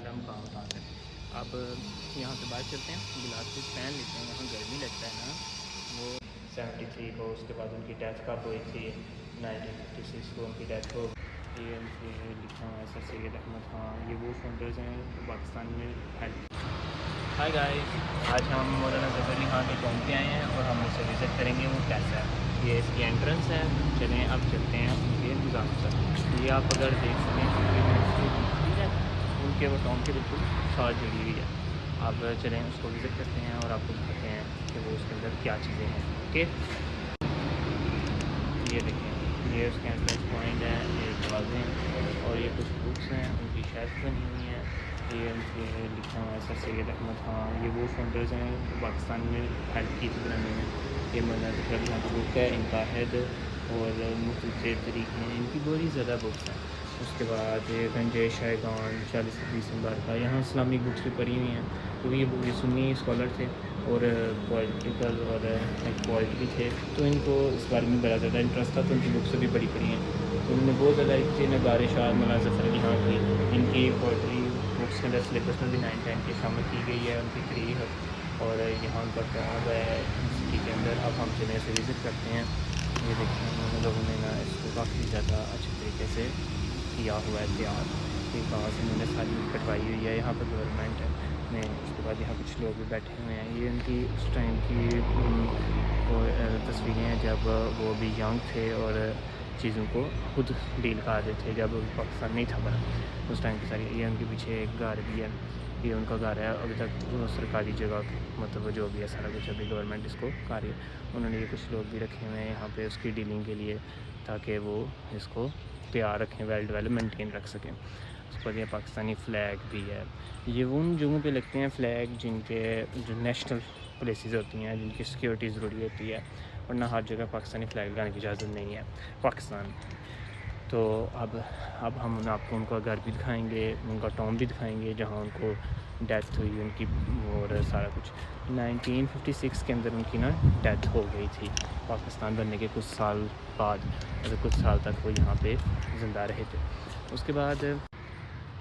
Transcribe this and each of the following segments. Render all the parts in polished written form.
आज हम कहाँ उतार रहे हैं। अब यहाँ से बाहर चलते हैं, ग्लासेस पहन लेते हैं, यहाँ गर्मी लगता है ना। वो 73 को, उसके बाद उनकी डेथ कब हुई थी, 1956 को उनकी डेथ हो। ये लिखा हुआ है सर सैयद अहमद खान, ये वो फाउंडर्स हैं जो पाकिस्तान में हेल्प। हाय गाइस, आज हम मौलाना ज़फ़र अली खान के टॉम पे आए हैं और हम उसे विज़िट करेंगे वो कैसा है। ये इसकी एंट्रेंस है। चलें अब चलते हैं उनके गुजाम पर। ये आप अगर देख सकें ठीक है, उनके वो टॉम के बिल्कुल साथ जुड़ी हुई है। अब चलें उसको विज़िट करते हैं और आपको दिखाते हैं कि वो उसके अंदर क्या चीज़ें हैं। ओके, ये देखें, ये उसके एंट्रेंस पॉइंट है, ये दरवाजे हैं और ये कुछ बुक्स हैं, उनकी शेल्फ बनी हुई हैं। ये उनके लिखा हुआ है सर सैयद अहमद खान, ये वो फाउंडर्स हैं जो पाकिस्तान में हेल्प की थी बनाने में। ये मौलाना ज़फ़र अली खान की बुक है, इनका हेड और मुख्तलिफ तरीके हैं, इनकी बहुत ही ज़्यादा बुक्स हैं। उसके बाद ये गंजे शायगान 40 दिसंबर का, यहाँ इस्लामिक बुक्स भी पढ़ी हुई हैं क्योंकि ये सुन्नी स्कॉलर थे और पॉलिटिकल और पोइट भी थे, तो इनको इस बारे में बड़ा ज़्यादा इंटरेस्ट था, तो उनकी बुक्स भी बड़ी पढ़ी हैं। तो उन्होंने बहुत ज़्यादा एक थे नगारे शाह मौलाना ज़फ़र अली खान की, इनकी पोइट्री बुक्स के अंदर सिलेबस में भी 9-10 की शामिल की गई है, उनकी तारीख और यहाँ उनका टॉब है सिटी के अंदर। अब हम चले से विज़िट करते हैं। ये देखिए उन लोगों ने ना इसको काफ़ी ज़्यादा अच्छे तरीके से किया हुआ है तैयार, कि कहाँ से उन्होंने सारी कटवाई हुई है, यहाँ पर गवर्नमेंट ने। उसके बाद यहाँ कुछ लोग भी बैठे हुए हैं, ये उनकी उस टाइम की तस्वीरें हैं जब वो भी यंग थे और चीज़ों को खुद डील कर रहे थे, जब पाकिस्तान नहीं था बना उस टाइम की सारी। ये उनके पीछे एक घर भी है, ये उनका घर है, अभी तक सरकारी जगह मतलब जो भी है सारा कुछ अभी गवर्नमेंट इसको कर रही है। उन्होंने ये कुछ लोग भी रखे हुए हैं यहाँ पे उसकी डीलिंग के लिए, ताकि वो इसको तैयार रखें, वेल डेवलप मेंटेन रख सकें। उसके बाद ये पाकिस्तानी फ़्लैग भी है। ये उन जगहों पे लगते हैं फ़्लैग जिनके जो नेशनल प्लेसेस होती हैं, जिनकी सिक्योरिटी ज़रूरी होती है, वरना हर जगह पाकिस्तानी फ़्लैग लगाने की इजाज़त नहीं है पाकिस्तान। तो अब हम आपको उनका घर भी दिखाएंगे, उनका टॉम भी दिखाएंगे जहाँ उनको डेथ हुई उनकी, और सारा कुछ 1956 के अंदर उनकी ना डेथ हो गई थी। पाकिस्तान बनने के कुछ साल बाद, मतलब कुछ साल तक वो यहाँ पे ज़िंदा रहे थे। उसके बाद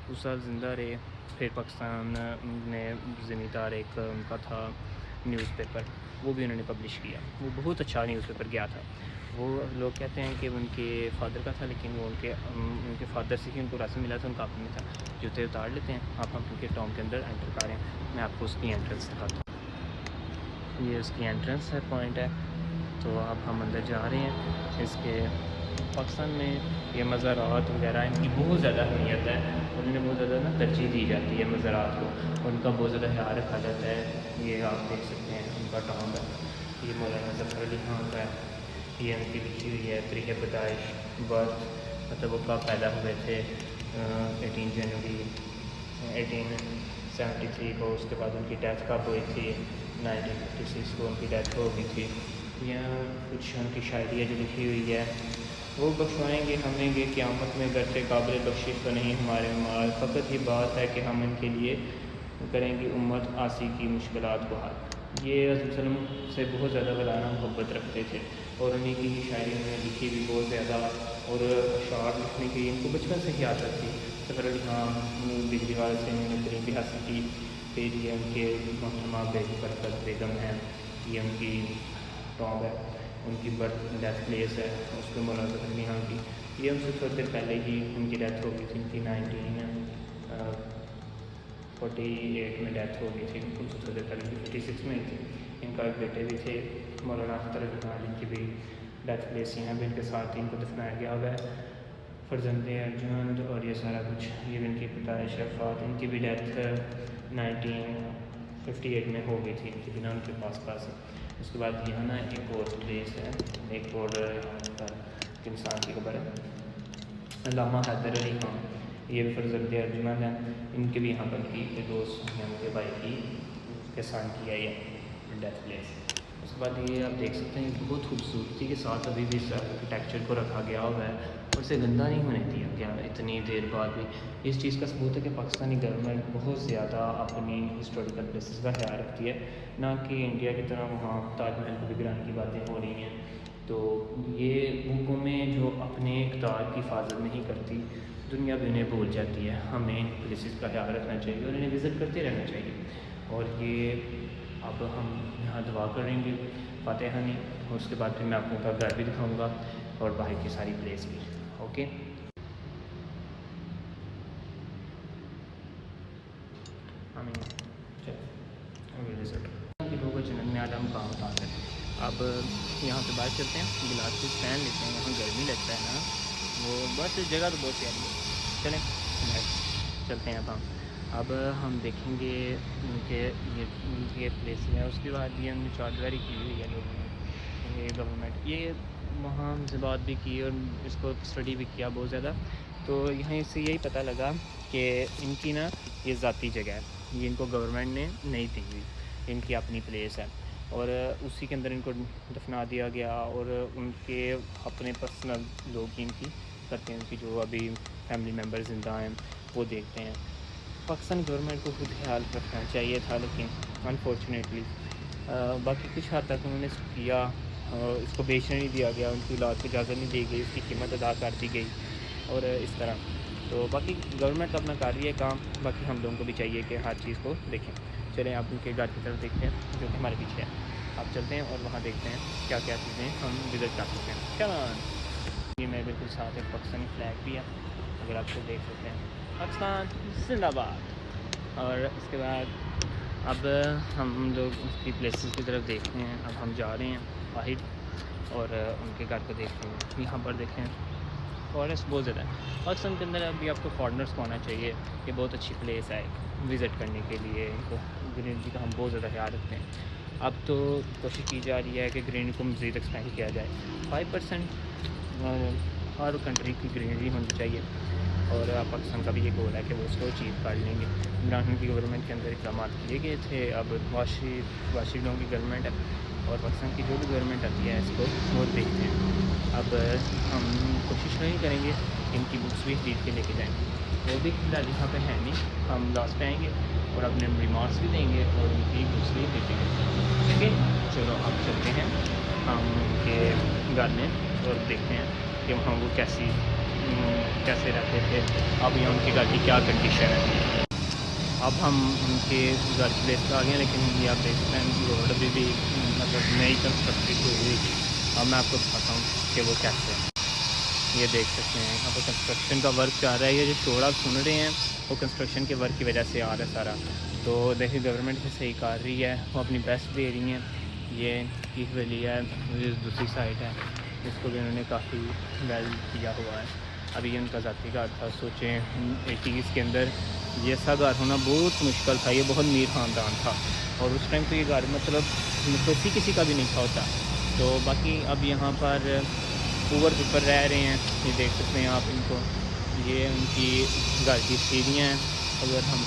कुछ साल ज़िंदा रहे, फिर पाकिस्तान ने ज़मींदार एक उनका था न्यूज़पेपर, वो भी उन्होंने पब्लिश किया। वो बहुत अच्छा न्यूज़पेपर गया था। वो लोग कहते हैं कि उनके फादर का था, लेकिन वो उनके फादर से ही उनको रास्ता मिला था, उनका अपने में था। जूते उतार लेते हैं, आप हम उनके टॉम के अंदर एंटर कर रहे हैं। मैं आपको उसकी एंट्रेंस दिखाता हूँ। ये उसकी एंट्रेंस है, पॉइंट है। तो अब हम अंदर जा रहे हैं। इसके पाकिस्तान में ये मज़ारात वगैरह इनकी बहुत ज़्यादा अहमियत है और इन्हें बहुत ज़्यादा ना तरजीह दी जाती है मज़ारात को, उनका बहुत ज़्यादा ख्याल रखा जाता है। ये आप देख सकते हैं उनका टॉम है, ये मौलाना ज़फ़र अली खान का है। ये उनकी लिखी हुई है तारीख़ पैदाइश, बर्थ, मतलब वो कब पैदा हुए थे, 18 जनवरी 1873 को। उसके बाद उनकी डेथ कब हुई थी, 1956 को उनकी डेथ हो गई थी। यहाँ कुछ उनकी शायरी है जो लिखी हुई है, वो बख्शवाएँगे हमें ये क़यामत में, गरचे काबिल बख्शिश तो नहीं हमारे माल, फ़कत ये बात है कि हम इनके लिए करेंगे उम्मत आसी की मुश्किलात को हल। ये रसूल सल्लल्लाहु से बहुत ज़्यादा वलाना मोहब्बत रखते थे और उन्हीं की ही शायरी उन्होंने लिखी भी बहुत ज़्यादा, और अशआर लिखने की इनको बचपन से ही आदत थी। ज़फ़र अली खान बिजली वाले से उन्होंने तरीन भी हासिल की। फिर ये उनके मोहतरमा बरकत बेगम हैं, ये उनकी टॉम है, उनकी बर्थ डेथ प्लेस है उसको मौलाना ज़फ़र अली खान की। ये उनसे थोड़ी देर पहले ही उनकी डेथ हो गई थी, उनकी 1948 में डेथ हो गई थी, उनसे थोड़ी देर पहले 56 में थी। इनका एक बेटे भी थे मौलाना अख्तर अली खान, जिनकी भी डेथ प्लेस यहाँ भी इनके साथ ही इनको दफनाया गया हुआ है। फ़र्जंदे अर्जुन और ये सारा कुछ, ये भी इनकी पैदाइश वफ़ात, इनकी भी डेथ 1958 में हो गई थी, इनकी बिना उनके पास ही। उसके बाद यहाँ ना एक और प्लेस है, एक और इंसान की खबर है, अल्लामा हैदर अली खान, ये भी फ़र्जंदे अर्जुमंद हैं। इनके भी यहाँ पर की दोस्त हैं, उनके भाई की के सन की है ये डेथ प्लेस। उसके बाद ये आप देख सकते हैं बहुत खूबसूरती के साथ अभी भी इस आर्किटेक्चर को रखा गया हुआ है और इसे गंदा नहीं होने दिया गया इतनी देर बाद भी। इस चीज़ का सबूत है कि पाकिस्तानी गवर्नमेंट बहुत ज़्यादा अपनी हिस्टोरिकल प्लेसेस का ख्याल रखती है, ना कि इंडिया की तरह वहाँ ताजमहल को भी गिराने की बातें हो रही हैं। तो ये वो कौमें जो अपने इक़्तिदार की हिफाजत नहीं करती, दुनिया भी उन्हें भूल जाती है। हमें इन प्लेसेस का ख्याल रखना चाहिए और इन्हें विज़िट करते रहना चाहिए। और ये अब हम यहाँ दुआ करेंगे फातिहानी, उसके बाद फिर मैं आपको घर भी दिखाऊँगा और बाहर की सारी प्लेस भी। ओके, जन्नत में आज हम कहाँ उतार हैं। अब यहाँ पे बात करते हैं, ग्लासेस पहन लेते हैं, यहाँ गर्मी लगता है ना, वो बस जगह तो बहुत प्यारी है। चलें चलते हैं अब हम देखेंगे उनके ये प्लेस है। उसके बाद ये हमने चारदीवारी की हुई है लोगों ने, ये गवर्नमेंट, ये वहाँ से बात भी की और इसको स्टडी भी किया बहुत ज़्यादा। तो यहाँ से यही पता लगा कि इनकी ना ये ज़ाती जगह है, ये इनको गवर्नमेंट ने नहीं दी हुई, इनकी अपनी प्लेस है और उसी के अंदर इनको दफना दिया गया। और उनके अपने पर्सनल लोग इनकी करते हैं, उनकी जो अभी फैमिली मेम्बर ज़िंदा हैं वो देखते हैं। पाकिस्तान गवर्नमेंट को खुद ख्याल रखना चाहिए था, लेकिन अनफॉर्चुनेटली बाकी कुछ हद तक उन्होंने किया, इसको बेचने नहीं दिया गया, उनकी इलाज की इजाज़त नहीं दी गई, उसकी कीमत अदा कर दी गई और इस तरह। तो बाकी गवर्नमेंट अपना कर रही है काम, बाकी हम लोगों को भी चाहिए कि हर चीज़ को देखें। चलें आप उनके घर की तरफ देखते हैं जो कि हमारे पीछे है। आप चलते हैं और वहाँ देखते हैं क्या क्या चीज़ें हम विज़िट कर सकते हैं। चलो, ये मेरे बिल्कुल साथ एक पाकिस्तानी फ्लैग भी है, अगर आपको देख सकते हैं, पाकिस्तान जिंदाबाद। और इसके बाद अब हम लोग उसकी प्लेसेस की तरफ देखते हैं। अब हम जा रहे हैं बाहर और उनके घर को देखते हैं। यहाँ पर देखें फॉरेस्ट बहुत ज़्यादा है पाकिस्तान के अंदर। अभी आपको फॉरनर्स को आना चाहिए, ये बहुत अच्छी प्लेस है विज़िट करने के लिए। इनको ग्रीनरी का हम बहुत ज़्यादा ख्याल रखते हैं। अब तो कोशिश की जा रही है कि ग्रीनरी को मज़ीद एक्सपेंड किया जाए। 5% हर कंट्री की ग्रीनरी होनी चाहिए और पाकिस्तान का भी ये गोल है कि वो उसको अचीव कर लेंगे। इमरान खान की गवर्नमेंट के अंदर इक़दाम किए गए थे। अब वाशिदों की गवर्नमेंट है और पाकिस्तान की जो भी गवर्नमेंट आती है इसको वो देखते हैं। अब हम कोशिश नहीं करेंगे, इनकी बुक्स भी खरीद के लेके जाएंगे। वो भी फिलहाल यहाँ पे है नहीं, हम लास्ट पे आएंगे और अपने रिमार्क्स भी देंगे और उनकी बुक्स भी दे देंगे। ठीक है, चलो अब चलते हैं हम उनके घर में और देखते हैं कि वहाँ वो कैसे रहते थे, अब यहाँ उनके घर की क्या कंडीशन है। अब हम उनके घर की प्लेस पर आ गए, लेकिन ये आप देख सकते हैं रोड अभी भी मतलब नई कंस्ट्रक्टेड हुई। अब मैं आपको बताता हूँ कि वो कैसे है। ये देख सकते हैं यहाँ पर कंस्ट्रक्शन का वर्क चल रहा है। ये जो शोर आप सुन रहे हैं वो कंस्ट्रक्शन के वर्क की वजह से आ रहा है सारा। तो देखिए गवर्नमेंट से सही कर रही है, वो अपनी बेस्ट दे रही हैं। ये की वली है, दूसरी साइड है, इसको भी उन्होंने काफ़ी वेल किया हुआ है। अभी ये उनका ज़ाती घर था, सोचें 80s के अंदर ये ऐसा घर होना बहुत मुश्किल था। ये बहुत मीर ख़ानदान था और उस टाइम तो ये घर मतलब किसी का भी नहीं था होता। तो बाकी अब यहाँ पर ऊपर ऊपर रह रहे हैं, ये देख सकते हैं आप इनको। ये उनकी घर की सीढ़ियाँ हैं, अगर हम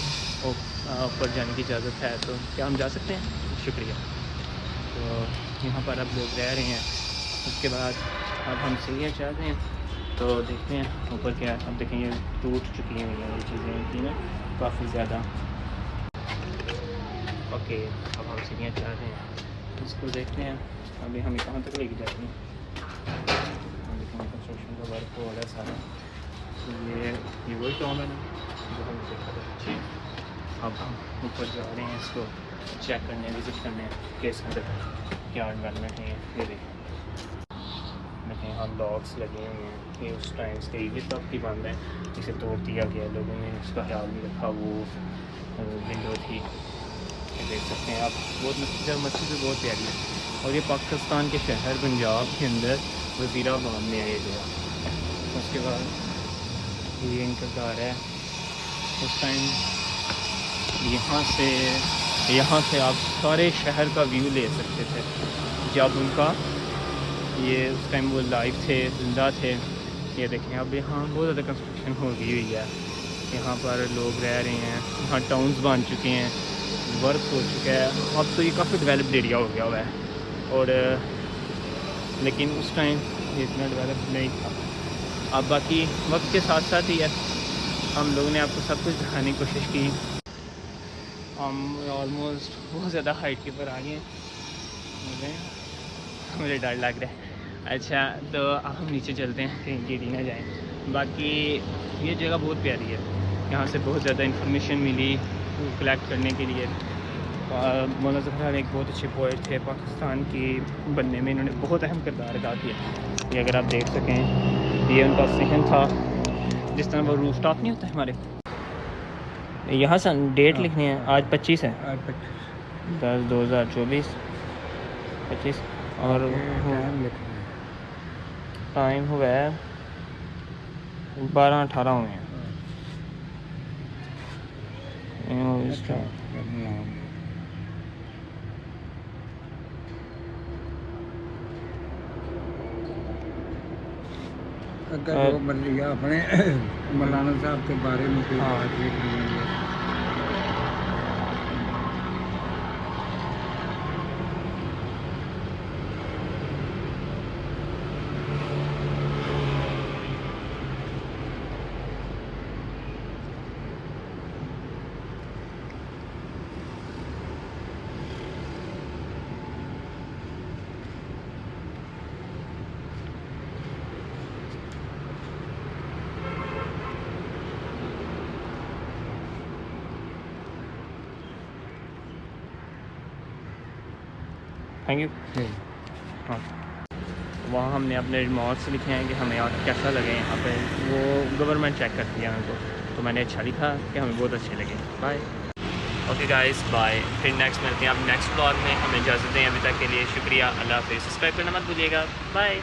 ऊपर जाने की इजाज़त है तो क्या हम जा सकते हैं? शुक्रिया। तो यहाँ पर अब लोग रह रहे हैं। उसके बाद अब हम सीढ़ियाँ चढ़ रहे हैं तो देखते हैं ऊपर क्या है। अब देखें ये टूट चुकी हैं ये चीज़ें की ना काफ़ी ज़्यादा। ओके, अब हम सीढ़ियाँ चढ़ रहे हैं, इसको देखते हैं अभी हमें कहाँ तक लेके जाती हैं। कंस्ट्रक्शन का वर्क हो रहा है सारा। तो ये वही टॉम है ना जो हम देखा था पीछे। अब हम ऊपर जा रहे हैं इसको चेक करने, विज़िट करने कि इसके अंदर क्या डेवलपमेंट है। ये देखें यहाँ लॉक्स लगे हुए हैं, ये उस टाइम से ये तब की बंद है, इसे तोड़ दिया गया, लोगों ने उसका ख्याल नहीं रखा। वो विंडो थी, ये देख सकते हैं आप। बहुत मस्जिद भी बहुत प्यारी है और ये पाकिस्तान के शहर पंजाब के अंदर वज़ीराबाद में आया गया। उसके बाद ये इनका घर है। उस टाइम यहाँ से आप सारे शहर का व्यू ले सकते थे जब उनका ये उस टाइम वो लाइव थे, जिंदा थे। ये देखें अब यहाँ बहुत ज़्यादा कंस्ट्रक्शन हो गई हुई है, यहाँ पर लोग रह रहे हैं, यहाँ टाउन्स बन चुके हैं, वर्क हो चुका है। अब तो ये काफ़ी डेवलप्ड एरिया हो गया हुआ है और लेकिन उस टाइम ये इतना डेवलप नहीं था। अब बाकी वक्त के साथ साथ ही है, हम लोगों ने आपको सब कुछ दिखाने की कोशिश की। हम ऑलमोस्ट बहुत ज़्यादा हाइट के ऊपर आ गए हैं, मुझे डर लग रहा है। अच्छा तो अब हम नीचे चलते हैं कहीं गिरी ना जाएँ। बाकी ये जगह बहुत प्यारी है, यहाँ से बहुत ज़्यादा इन्फॉर्मेशन मिली कलेक्ट करने के लिए। मौलाना ज़फ़र एक बहुत अच्छे पोएट थे, पाकिस्तान की बनने में इन्होंने बहुत अहम किरदार अदा किया। ये अगर आप देख सकें, ये उनका सहन था। जिस तरह वो रूफ टॉप नहीं होता है हमारे यहाँ से डेट लिखनी है, आज 25 है, 10/2024 25 और टाइम हुआ है 12:18 हुए हैं। अगर वो बन लिया अपने मौलाना साहब के बारे में कोई बात देखनी है। Thank you. हाँ, वहाँ हमने अपने रिमार्क्स लिखे हैं कि हमें यहाँ कैसा लगे। यहाँ पे वो गवर्नमेंट चेक करती है हमको, तो मैंने अच्छा लिखा कि हमें बहुत अच्छे लगे। बाय। Okay guys, bye. फिर नेक्स्ट मिलते हैं आप नेक्स्ट ब्लॉग में। हमें इजाज़त दें, अभी तक के लिए शुक्रिया। अल्लाह हाफ़िज़। सब्सक्राइब करना मत भूलिएगा। बाय।